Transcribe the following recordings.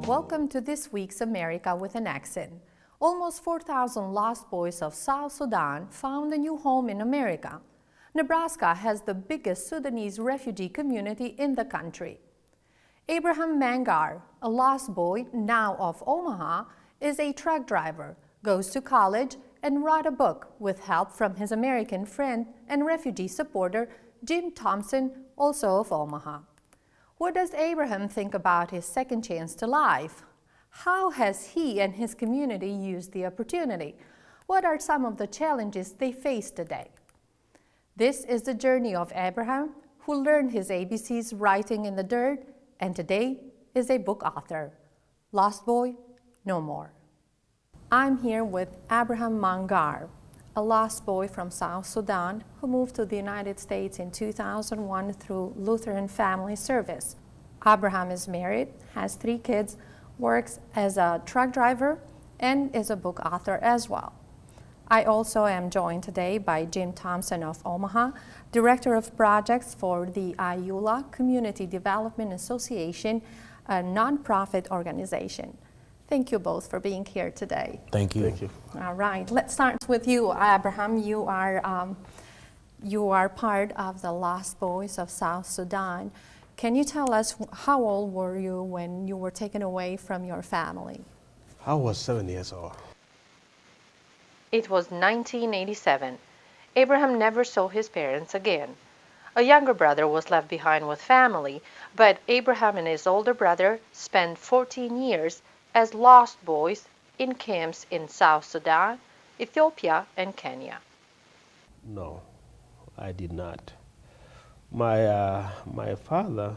Welcome to this week's America with an Accent. Almost 4,000 lost boys of South Sudan found a new home in America. Nebraska has the biggest Sudanese refugee community in the country. Abraham Mangar, a lost boy now of Omaha, is a truck driver, goes to college, and wrote a book with help from his American friend and refugee supporter, Jim Thompson, also of Omaha. What does Abraham think about his second chance to life? How has he and his community used the opportunity? What are some of the challenges they face today? This is the journey of Abraham, who learned his ABCs writing in the dirt, and today is a book author. Lost Boy, No More. I'm here with Abraham Mangar, a lost boy from South Sudan who moved to the United States in 2001 through Lutheran Family Service. Abraham is married, has 3 kids, works as a truck driver, and is a book author as well. I also am joined today by Jim Thompson of Omaha, Director of Projects for the IULA Community Development Association, a nonprofit organization. Thank you both for being here today. Thank you. Thank you. All right, let's start with you, Abraham. You are part of the Lost Boys of South Sudan. Can you tell us how old were you when you were taken away from your family? I was 7 years old. It was 1987. Abraham never saw his parents again. A younger brother was left behind with family, but Abraham and his older brother spent 14 years as lost boys in camps in South Sudan, Ethiopia, and Kenya. No, I did not. My father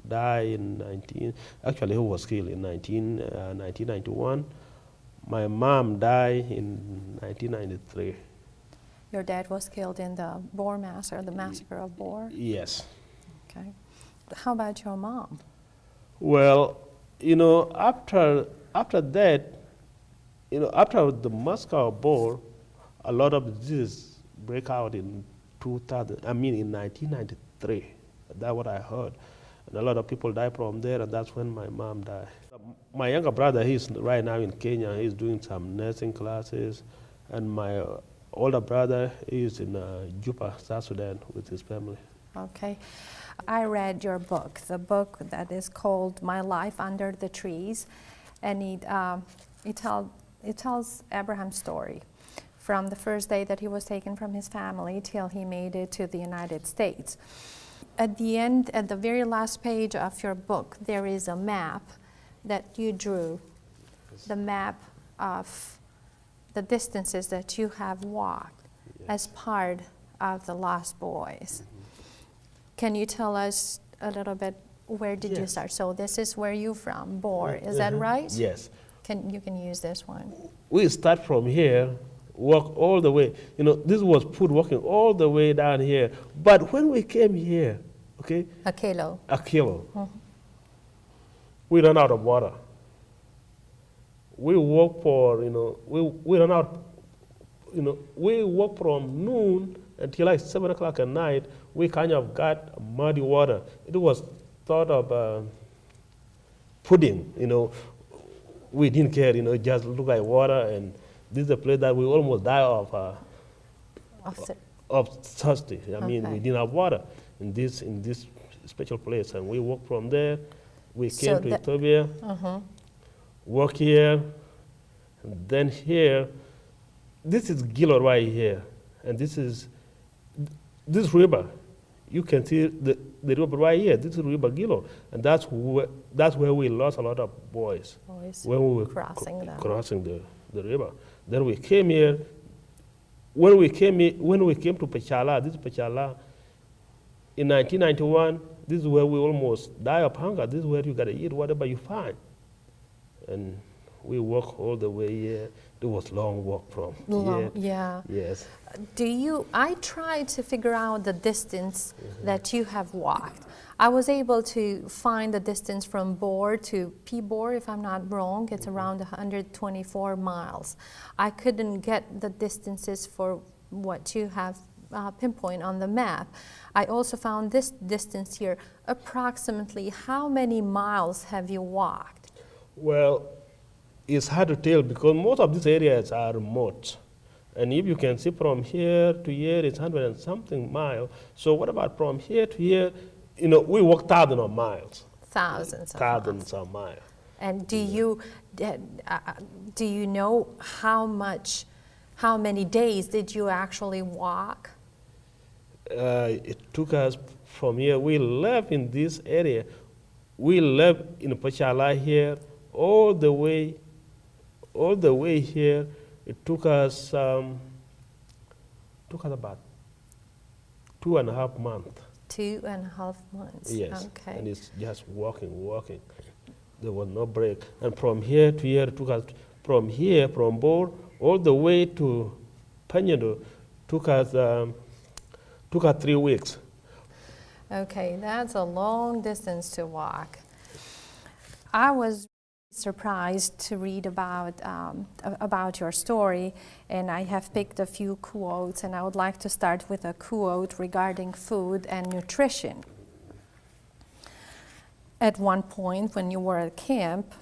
died in actually he was killed in 1991. My mom died in 1993. Your dad was killed in the Boer massacre, the massacre of Boer? Yes. Okay. How about your mom? Well, after that, after the Moscow War, a lot of diseases break out in 1993. That's what I heard. And a lot of people died from there, and that's when my mom died. My younger brother, he's right now in Kenya. He's doing some nursing classes. And my older brother is in Juba, South Sudan, with his family. Okay. I read your book, the book that is called My Life Under the Trees, and it tells Abraham's story from the first day that he was taken from his family till he made it to the United States. At the end, at the very last page of your book, there is a map that you drew, the map of the distances that you have walked as part of the Lost Boys. Can you tell us a little bit, where did you start? So this is where you're from, Boer, is that right? Yes. You can use this one. We start from here, walk all the way. This was put walking all the way down here. But when we came here, okay? Enkela. Enkela. We ran out of water. We walk for, we ran out, we walk from noon until like 7 o'clock at night. We kind of got muddy water. It was thought of pudding, We didn't care, just look like water, and this is a place that we almost die of thirsty. I mean, we didn't have water in this special place, and we walked from there. We came to Ethiopia, work here, and then here. This is Gilo right here, and this river. You can see the river right here. This is River Gilo, and that's where we lost a lot of boys when we were crossing the river. Then we came here. When we came to Pechala, this is Pechala. In 1991, this is where we almost die of hunger. This is where you gotta eat whatever you find. And we walk all the way here. It was long walk from here. Yeah. Yes. I tried to figure out the distance that you have walked. I was able to find the distance from Boer to P-Boer, if I'm not wrong. It's around 124 miles. I couldn't get the distances for what you have pinpoint on the map. I also found this distance here. Approximately how many miles have you walked? Well, it's hard to tell because most of these areas are remote. And if you can see from here to here, it's 100 and something miles. So what about from here to here? You know, we walk thousands of miles. Thousands of miles. And do you know how many days did you actually walk? It took us from here. We left in this area. We left in Pachala here all the way here. It took us about 2.5 months. 2.5 months. Yes. Okay. And it's just walking. There was no break. And from here to here, it took us from Bor all the way to Panyado, took us 3 weeks. Okay, that's a long distance to walk. I was surprised to read about your story, and I have picked a few quotes, and I would like to start with a quote regarding food and nutrition. At one point when you were at camp,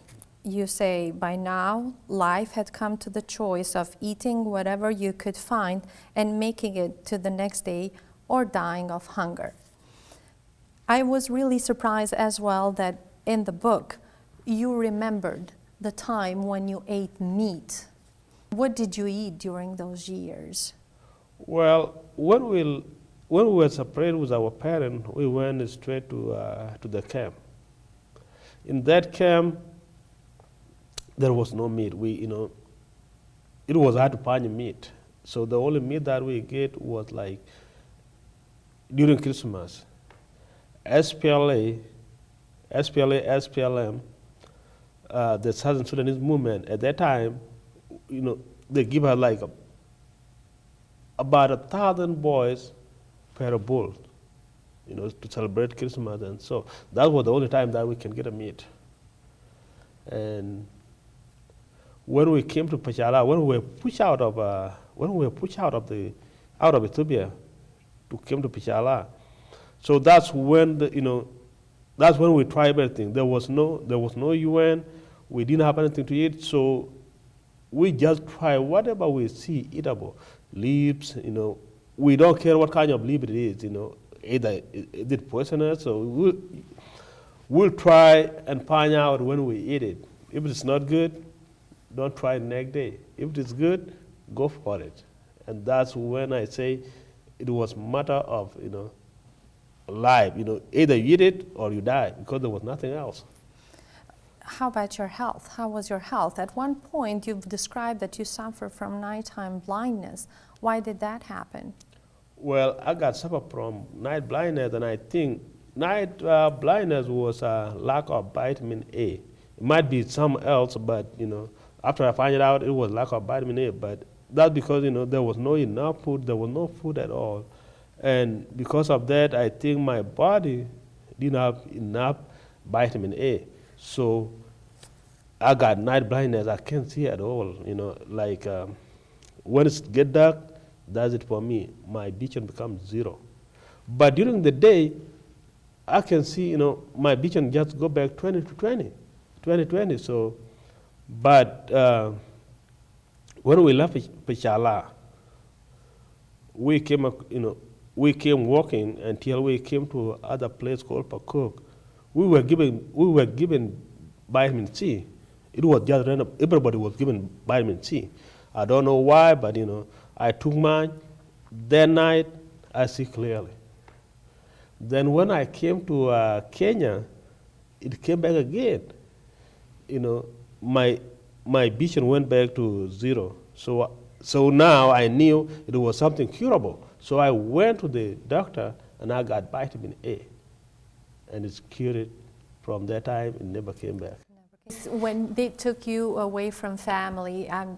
you say, by now, life had come to the choice of eating whatever you could find and making it to the next day or dying of hunger. I was really surprised as well that in the book, you remembered the time when you ate meat. What did you eat during those years? Well, when we were separated with our parents, we went straight to the camp. In that camp, there was no meat. It was hard to find meat. So the only meat that we get was like during Christmas. SPLM, the Southern Sudanese movement, at that time, they give us like about 1,000 boys per bull, to celebrate Christmas. And so that was the only time that we can get a meat. And when we came to Pachala, when we were pushed out of Ethiopia to come to Pachala, so that's when that's when we tried everything. There was no UN. We didn't have anything to eat, so we just try whatever we see eatable. Leaves, we don't care what kind of leaf it is, either is it poisonous, so we'll try and find out when we eat it. If it's not good, don't try it next day. If it's good, go for it. And that's when I say it was a matter of, life. Either you eat it or you die, because there was nothing else. How about your health? How was your health? At one point, you've described that you suffer from nighttime blindness. Why did that happen? Well, I got suffered from night blindness, and I think night blindness was a lack of vitamin A. It might be something else, but after I find it out, it was lack of vitamin A. But that's because there was no enough food. There was no food at all, and because of that, I think my body didn't have enough vitamin A. So I got night blindness. I can't see at all. Like when it gets dark, that's it for me. My vision becomes zero. But during the day, I can see, my vision just go back 20/20. So, but when we left Pachala, we came walking until we came to other place called Pakuk. We were given vitamin C. It was just random. Everybody was given vitamin C. I don't know why, but I took mine. That night, I see clearly. Then when I came to Kenya, it came back again. My vision went back to zero. So now I knew it was something curable. So I went to the doctor and I got vitamin A. And it's cured. From that time, it never came back. When they took you away from family, I'm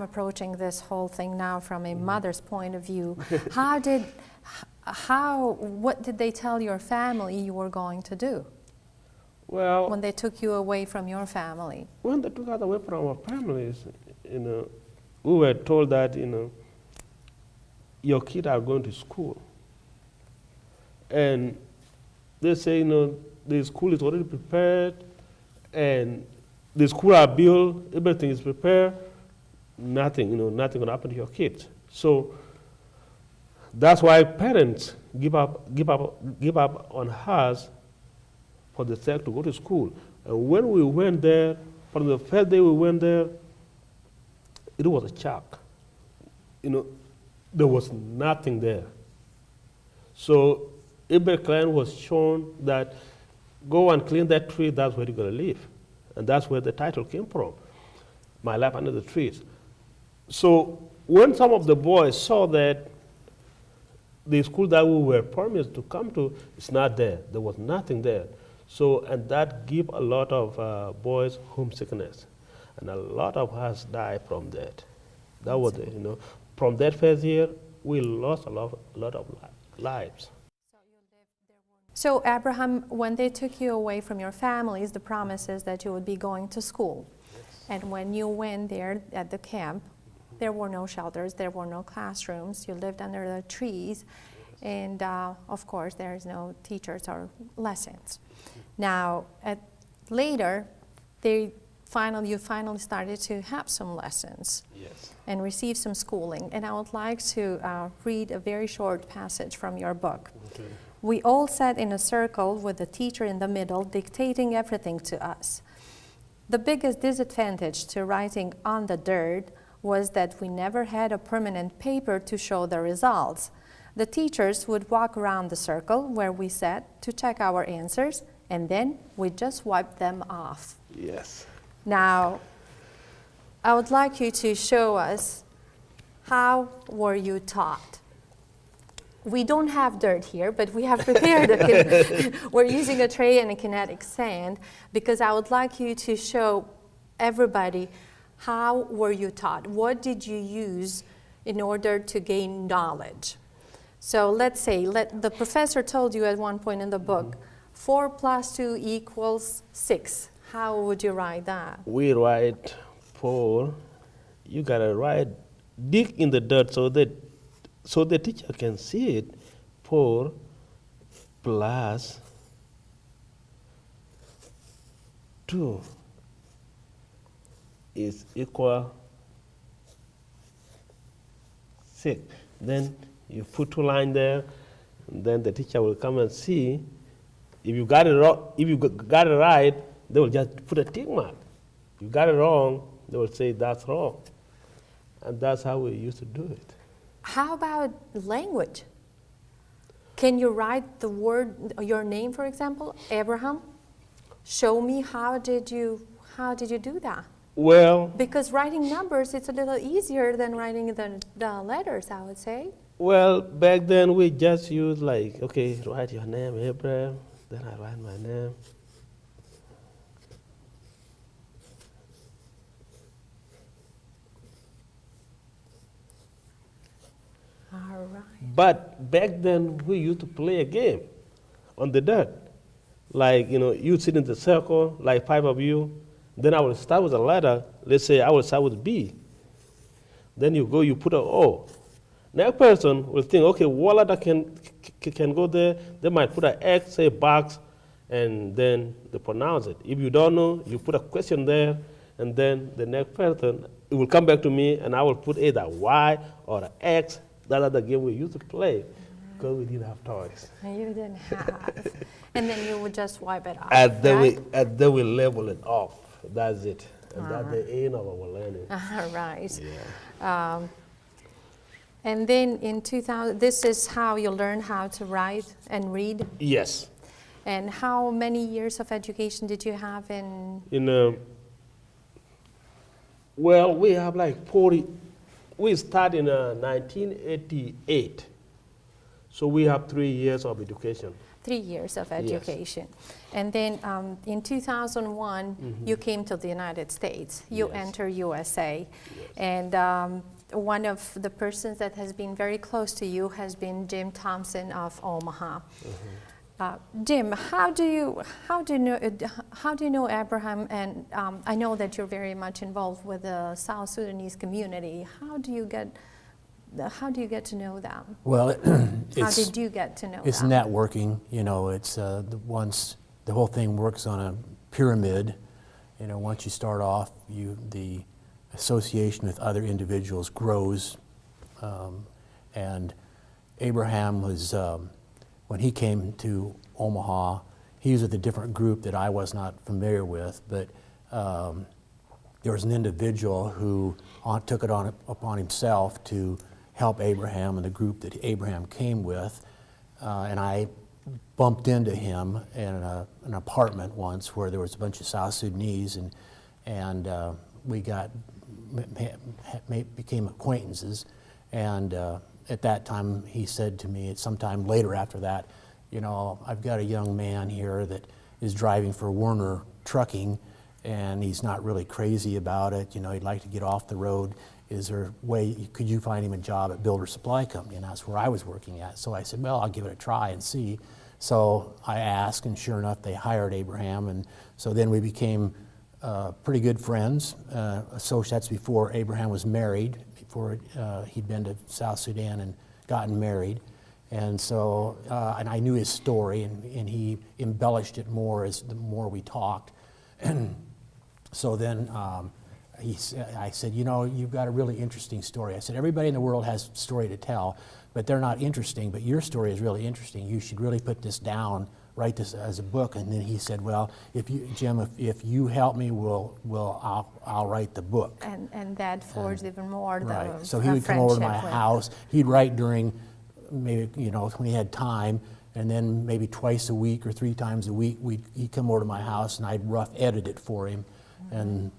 approaching this whole thing now from a mother's point of view. What did they tell your family you were going to do? Well, when they took you away from your family? When they took us away from our families, we were told that, your kids are going to school. And they say, the school is already prepared, and the school are built, everything is prepared, nothing will happen to your kids. So that's why parents give up on us for the sake to go to school. And when we went there, from the first day we went there, it was a shock. There was nothing there. So every client was shown that go and clean that tree, that's where you're going to live. And that's where the title came from, My Life Under the Trees. So when some of the boys saw that the school that we were promised to come to is not there, there was nothing there. So, and that gave a lot of boys homesickness. And a lot of us died from that. That was it, From that first year, we lost a lot of lives. So Abraham, when they took you away from your families, the promise is that you would be going to school. Yes. And when you went there at the camp, there were no shelters, there were no classrooms, you lived under the trees, and of course there's no teachers or lessons. Now, later, you finally started to have some lessons. Yes. And receive some schooling. And I would like to read a very short passage from your book. Okay. We all sat in a circle with the teacher in the middle dictating everything to us. The biggest disadvantage to writing on the dirt was that we never had a permanent paper to show the results. The teachers would walk around the circle where we sat to check our answers, and then we just wiped them off. Yes. Now, I would like you to show us how were you taught. We don't have dirt here, but we have prepared we're using a tray and a kinetic sand because I would like you to show everybody how were you taught. What did you use in order to gain knowledge? So let's say the professor told you at one point in the book, 4 + 2 = 6. How would you write that? We write 4. You gotta write, dig in the dirt so the teacher can see it. 4 + 2 is equal 6. Then you put 2 lines there, and then the teacher will come and see. If you got it wrong, if you got it right, they will just put a tick mark. If you got it wrong, they will say that's wrong. And that's how we used to do it. How about language? Can you write the word, your name, for example, Abraham? Show me how did you do that? Well, because writing numbers, it's a little easier than writing the letters, I would say. Well, back then we just used like, okay, write your name, Abraham. Then I write my name. All right. But back then we used to play a game on the dirt. Like, you sit in the circle, like 5 of you. Then I will start with a letter. Let's say I will start with B. Then you go, you put an O. Next person will think, okay, what letter can go there? They might put an X, say box, and then they pronounce it. If you don't know, you put a question there, and then the next person, it will come back to me, and I will put either Y or X. That's the game we used to play, because we didn't have toys. And you didn't have. And then you would just wipe it off, and then right? we level it off. That's it. And that's the end of our learning. Right. Yeah. And then in 2000, this is how you learn how to write and read? Yes. And how many years of education did you have in? Well, we have like 40. We started in 1988. So we have 3 years of education. 3 years of education. Yes. And then in 2001, you came to the United States. You entered USA. Yes. And one of the persons that has been very close to you has been Jim Thompson of Omaha. Jim, how do you know Abraham? And I know that you're very much involved with the South Sudanese community. How do you get to know them? Well, how did you get to know it's them? networking. It's once the whole thing works on a pyramid, You know, once you start off, the association with other individuals grows. And Abraham was, when he came to Omaha, he was with a different group that I was not familiar with, but there was an individual who took it upon himself to help Abraham and the group that Abraham came with. And I bumped into him in an apartment once where there was a bunch of South Sudanese, and we became acquaintances. And at that time, he said to me, sometime later after that, you know, I've got a young man here that is driving for Werner Trucking, and he's not really crazy about it. You know, he'd like to get off the road. Is there a way, could you find him a job at Builder Supply Company? And that's where I was working at. So I said, well, I'll give it a try and see. So I asked, and sure enough, they hired Abraham. And so then we became pretty good friends. So that's before Abraham was married, before he'd been to South Sudan and gotten married. And so, and I knew his story, and he embellished it more as the more we talked. And so then I said, you know, you've got a really interesting story. I said, everybody in the world has a story to tell, but they're not interesting, but your story is really interesting. You should really put this down, write this as a book. And then he said, well, Jim, if you help me, I'll write the book. And that forged even more right. So he would come over to my house. He'd write during maybe, you know, when he had time, and then maybe twice a week or 3 times a week, he'd come over to my house and I'd rough edit it for him. And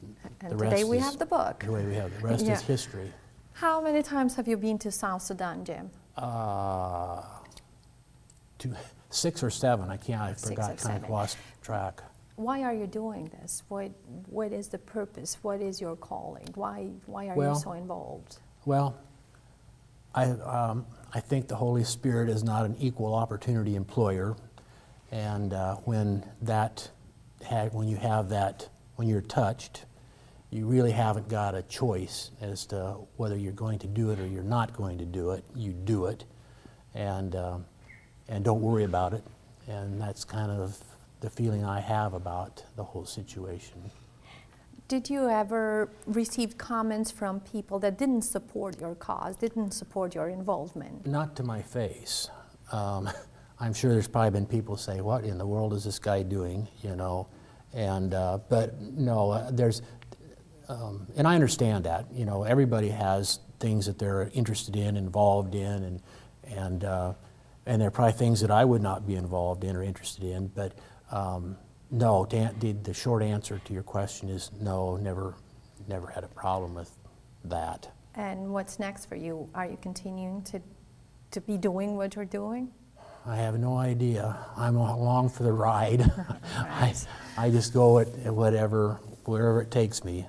the rest today we have the book. The way we have the rest is history. How many times have you been to South Sudan, Jim? 6 or 7. I forgot, kind of lost track. Why are you doing this? What is the purpose? What is your calling? Why are you so involved? Well, I think the Holy Spirit is not an equal opportunity employer, and when you're touched, you really haven't got a choice as to whether you're going to do it or you're not going to do it. You do it, and don't worry about it. And that's kind of the feeling I have about the whole situation. Did you ever receive comments from people that didn't support your cause, didn't support your involvement? Not to my face. I'm sure there's probably been people say, what in the world is this guy doing, you know? And, but no, and I understand that, you know, everybody has things that they're interested in, involved in, and there are probably things that I would not be involved in or interested in, but no, the short answer to your question is no, never had a problem with that. And what's next for you? Are you continuing to be doing what you're doing? I have no idea. I'm along for the ride. Right. I just go at wherever it takes me.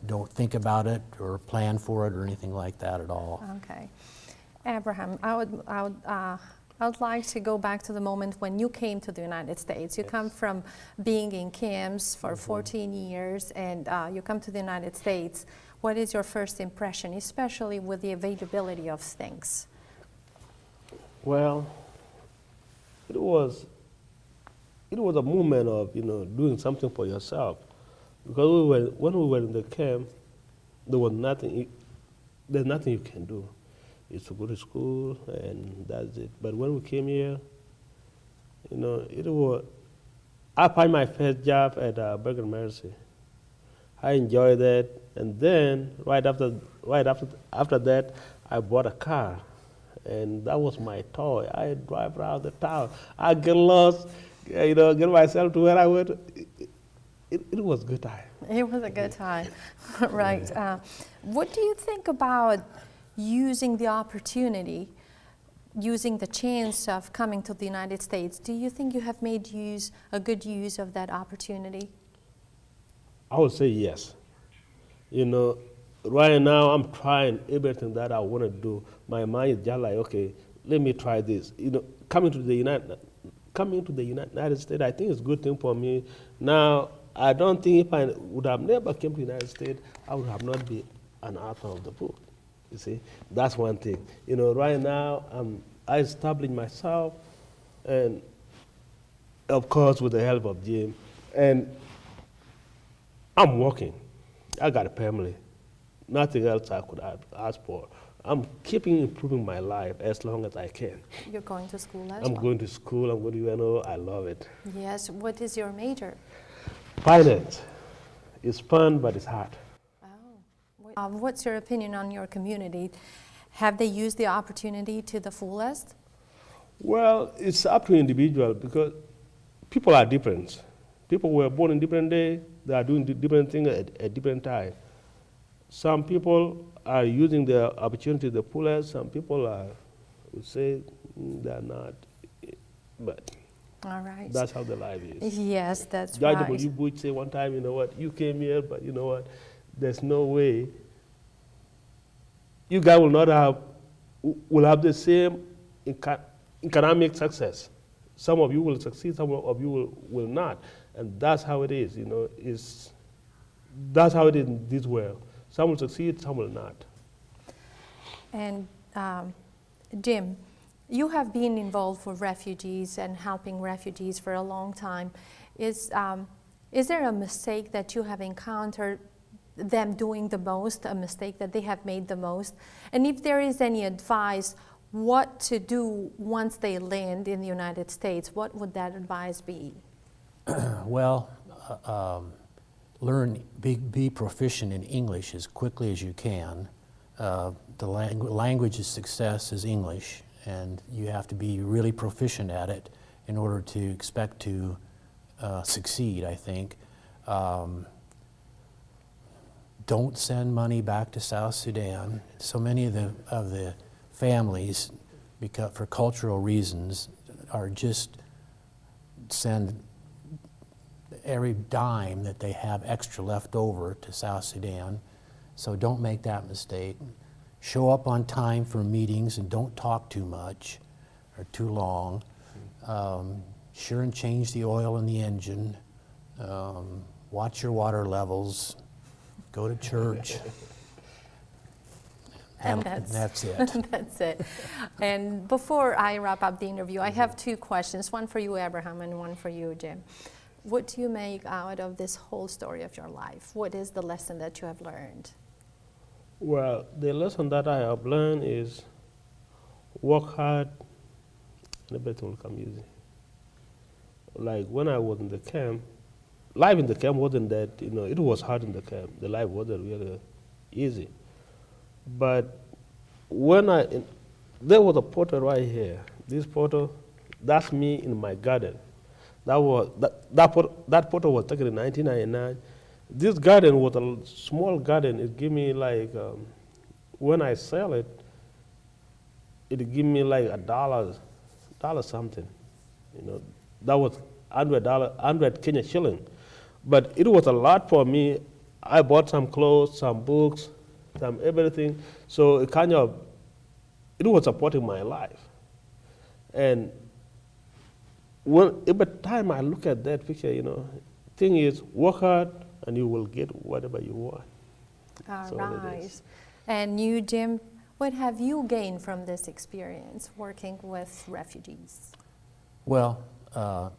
Don't think about it or plan for it or anything like that at all. Okay. Abraham, I would like to go back to the moment when you came to the United States. You come from being in camps for 14 years, and you come to the United States. What is your first impression, especially with the availability of things? Well, it was a moment of, you know, doing something for yourself, because when we were in the camp, there was nothing. There's nothing you can do. It's to go to school, and that's it. But when we came here, you know, I found my first job at Burger Mercy. I enjoyed that, and then right after that, I bought a car, and that was my toy. I drive around the town. I get lost, you know, get myself to where I went. It was a good time. It was a good time, right? What do you think about using the opportunity, using the chance of coming to the United States? Do you think you have made a good use of that opportunity? I would say yes. You know, right now I'm trying everything that I want to do. My mind is just like, okay, let me try this. You know, coming to the United States, I think it's a good thing for me. Now, I don't think if I would have never came to the United States, I would have not been an author of the book. You see, that's one thing. You know, right now, I established myself, and of course with the help of Jim. And I'm working. I got a family. Nothing else I could ask for. I'm keeping improving my life as long as I can. You're going to school as well? I'm going to school. I'm going to UNO. I love it. Yes. What is your major? Finance. It's fun, but it's hard. Oh. What's your opinion on your community? Have they used the opportunity to the fullest? Well, it's up to individual because people are different. People were born in different days. They are doing different things at different time. Some people are using the opportunity the fullest. Some people would say they're not. But all right. That's how the life is. Yes, that's Judge right. W. Bush said one time, you know what, you came here, but you know what, there's no way. You guys will have the same economic success. Some of you will succeed, some of you will not. And that's how it is, you know, that's how it is in this world. Some will succeed, some will not. And Jim, you have been involved with refugees and helping refugees for a long time. Is there a mistake that you have encountered them doing the most, a mistake that they have made the most? And if there is any advice, what to do once they land in the United States, what would that advice be? Well, be proficient in English as quickly as you can. The language of success is English, and you have to be really proficient at it in order to expect to succeed, I think. Don't send money back to South Sudan. So many of the families, for cultural reasons, are just send every dime that they have extra left over to South Sudan. So don't make that mistake. Show up on time for meetings and don't talk too much or too long. Sure and change the oil in the engine. Watch your water levels. Go to church. And that's it. That's it. And before I wrap up the interview, I have two questions, one for you, Abraham, and one for you, Jim. What do you make out of this whole story of your life? What is the lesson that you have learned? Well, the lesson that I have learned is work hard and everything will come easy. Like when I was in the camp, life in the camp wasn't that, you know, it was hard in the camp. The life wasn't really easy. But when there was a photo right here. This photo, that's me in my garden. That photo was taken in 1999. This garden was a small garden. It gave me like, when I sell it, it gave me like $1 something. You know, that was $100 Kenya shilling. But it was a lot for me. I bought some clothes, some books, some everything. So it was supporting my life. And every time I look at that picture, you know, thing is work hard and you will get whatever you want. All right. And you, Jim, what have you gained from this experience working with refugees? Well,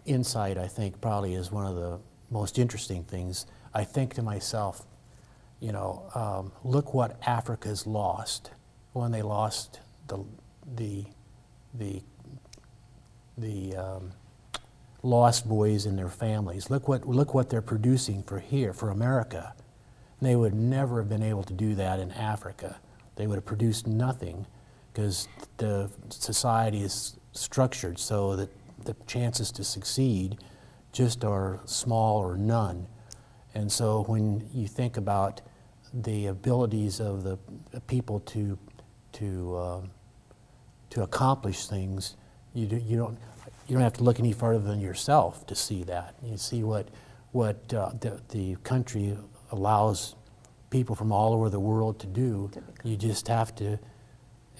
insight, I think, probably is one of the most interesting things. I think to myself, you know, look what Africa's lost when they lost the lost boys and their families. Look what they're producing for America. They would never have been able to do that in Africa. They would have produced nothing because the society is structured so that the chances to succeed just are small or none. And so when you think about the abilities of the people to accomplish things, you don't have to look any further than yourself to see that. You see what the country allows people from all over the world to do. You just have to,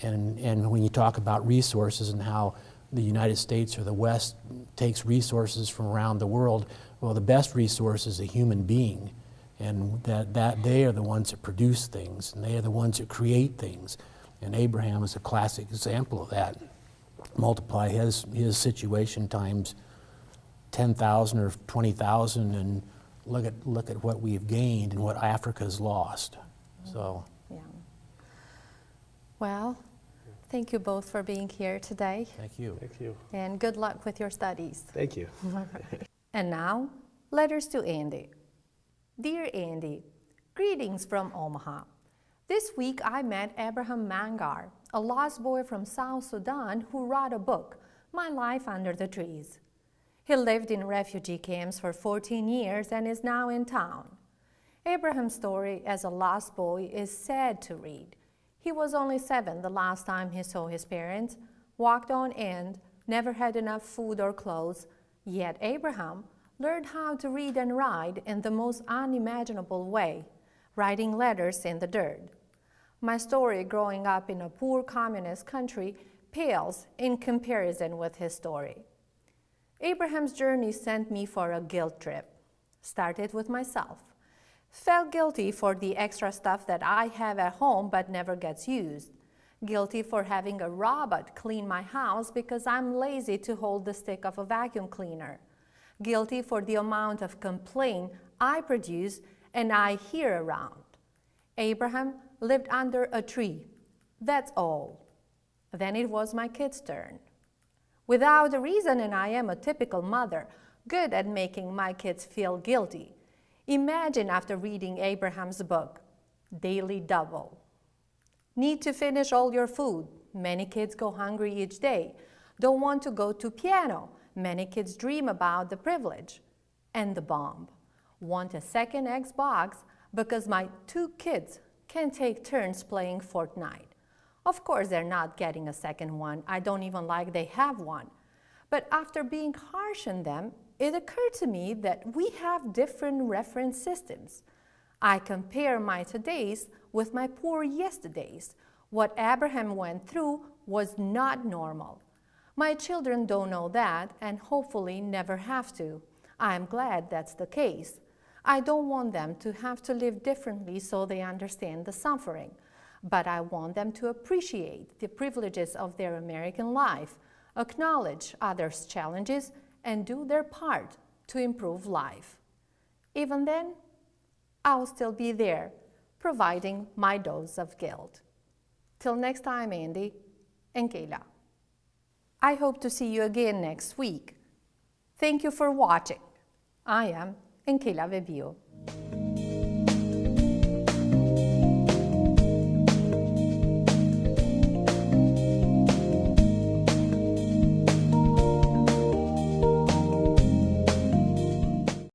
and when you talk about resources and how the United States or the West takes resources from around the world, well, the best resource is a human being, and that they are the ones that produce things, and they are the ones that create things. And Abraham is a classic example of that. Multiply his situation times 10,000 or 20,000, and look at what we've gained and what Africa's lost. So. Yeah. Well, thank you both for being here today. Thank you. Thank you. And good luck with your studies. Thank you. And now, letters to Andy. Dear Andy, greetings from Omaha. This week I met Abraham Mangar, a lost boy from South Sudan who wrote a book, My Life Under the Trees. He lived in refugee camps for 14 years and is now in town. Abraham's story as a lost boy is sad to read. He was only 7 the last time he saw his parents, walked on end, never had enough food or clothes, yet Abraham learned how to read and write in the most unimaginable way, writing letters in the dirt. My story growing up in a poor communist country pales in comparison with his story. Abraham's journey sent me for a guilt trip. Started with myself. Felt guilty for the extra stuff that I have at home but never gets used. Guilty for having a robot clean my house because I'm lazy to hold the stick of a vacuum cleaner. Guilty for the amount of complaint I produce and I hear around. Abraham lived under a tree. That's all. Then it was my kid's turn. Without a reason, and I am a typical mother, good at making my kids feel guilty. Imagine after reading Abraham's book, Daily Double. Need to finish all your food. Many kids go hungry each day. Don't want to go to piano. Many kids dream about the privilege. And the bomb. Want a second Xbox because my 2 kids can take turns playing Fortnite. Of course, they're not getting a second one. I don't even like they have one. But after being harsh on them, it occurred to me that we have different reference systems. I compare my todays with my poor yesterdays. What Abraham went through was not normal. My children don't know that and hopefully never have to. I am glad that's the case. I don't want them to have to live differently so they understand the suffering. But I want them to appreciate the privileges of their American life, acknowledge others' challenges, and do their part to improve life. Even then, I'll still be there, providing my dose of guilt. Till next time, Andy, Enkela. I hope to see you again next week. Thank you for watching. I am Enkela Vehbiu.